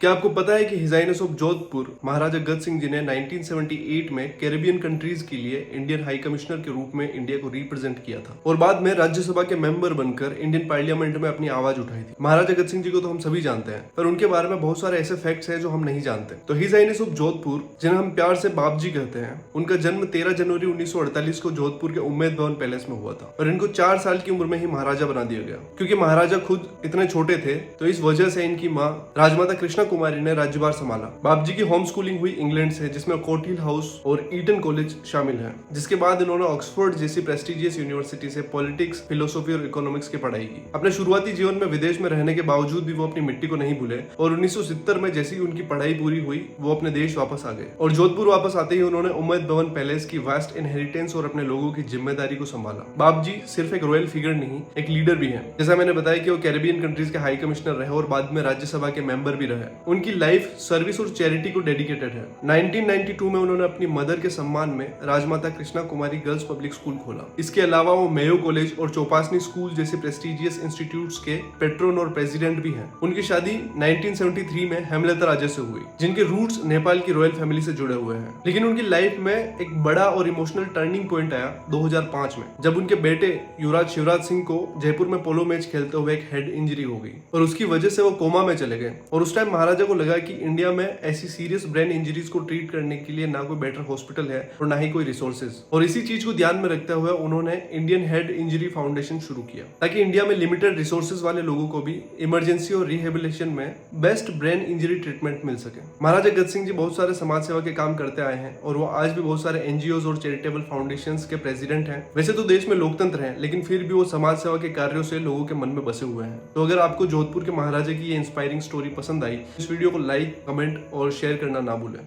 क्या आपको पता है कि हिज हाइनेस ऑफ जोधपुर महाराजा गज सिंह जी ने 1978 में कैरेबियन कंट्रीज के लिए इंडियन हाई कमिश्नर के रूप में इंडिया को रिप्रेजेंट किया था और बाद में राज्यसभा के मेंबर बनकर इंडियन पार्लियामेंट में अपनी आवाज उठाई थी। महाराजा गज सिंह जी को तो हम सभी जानते हैं, पर उनके बारे में बहुत सारे ऐसे फैक्ट्स हैं जो हम नहीं जानते। तो हिज हाइनेस ऑफ जोधपुर, जिन्हें हम प्यार से बाप जी कहते हैं, उनका जन्म 13 जनवरी 1948 को जोधपुर के उम्मेद भवन पैलेस में हुआ था और इनको 4 साल की उम्र में ही महाराजा बना दिया गया। क्योंकि महाराजा खुद इतने छोटे थे तो इस वजह से इनकी माँ राजमाता कृष्णा कुमारी ने राज्यभार संभाला। बाप जी की होम स्कूलिंग हुई इंग्लैंड से, जिसमें कोटहिल हाउस और ईटन कॉलेज शामिल है। जिसके बाद इन्होंने ऑक्सफोर्ड जैसी प्रेस्टिजियस यूनिवर्सिटी से पॉलिटिक्स, फिलोसॉफी और इकोनॉमिक्स की पढ़ाई की। अपने शुरुआती जीवन में विदेश में रहने के बावजूद भी वो अपनी मिट्टी को नहीं भूले और 1970 में जैसी उनकी पढ़ाई पूरी हुई वो अपने देश वापस आ गए और जोधपुर वापस आते ही उन्होंने उम्मेद भवन पैलेस की वास्ट इनहेरिटेंस और अपने लोगों की जिम्मेदारी को संभाला। बाप जी सिर्फ एक रॉयल फिगर नहीं, एक लीडर भी है। जैसा मैंने बताया कि वो कैरेबियन कंट्रीज के हाई कमिश्नर रहे और बाद में राज्यसभा के मेंबर भी रहे। उनकी लाइफ सर्विस और चैरिटी को डेडिकेटेड है। 1992 में उन्होंने अपनी मदर के सम्मान में राजमाता Krishna Kumari girls public school खोला। इसके अलावा वो मेयो कॉलेज और चौपासनी स्कूल जैसे प्रेस्टिजियस इंस्टीट्यूट्स के पेट्रोन और प्रेसिडेंट भी हैं। उनकी शादी 1973 में हेमलता राजे से हुई, जिनके रूट्स नेपाल की रॉयल फैमिली से जुड़े हुए हैं। लेकिन उनकी लाइफ में एक बड़ा और इमोशनल टर्निंग पॉइंट आया 2005 में, जब उनके बेटे युवराज शिवराज सिंह को जयपुर में पोलो मैच खेलते हुए एक हेड इंजरी हो गई और उसकी वजह से वो कोमा में चले गए। और उस टाइम महाराजा को लगा कि इंडिया में ऐसी सीरियस ब्रेन इंजरीज को ट्रीट करने के लिए ना कोई बेटर हॉस्पिटल है और ना ही कोई रिसोर्सेज। और इसी चीज को ध्यान में रखते हुए उन्होंने इंडियन हेड इंजरी फाउंडेशन शुरू किया, ताकि इंडिया में लिमिटेड रिसोर्सेज वाले लोगों को भी इमरजेंसी और रिहेबिलिटेशन में बेस्ट ब्रेन इंजरी ट्रीटमेंट मिल सके। महाराजा गज सिंह जी बहुत सारे समाज सेवा के काम करते आए हैं और वो आज भी बहुत सारे एनजीओज और चैरिटेबल फाउंडेशंस के प्रेसिडेंट हैं। वैसे तो देश में लोकतंत्र है, लेकिन फिर भी वो समाज सेवा के कार्यों से लोगों के मन में बसे हुए हैं। तो अगर आपको जोधपुर के महाराजा की ये इंस्पायरिंग स्टोरी पसंद आई, इस वीडियो को लाइक, कमेंट और शेयर करना ना भूलें।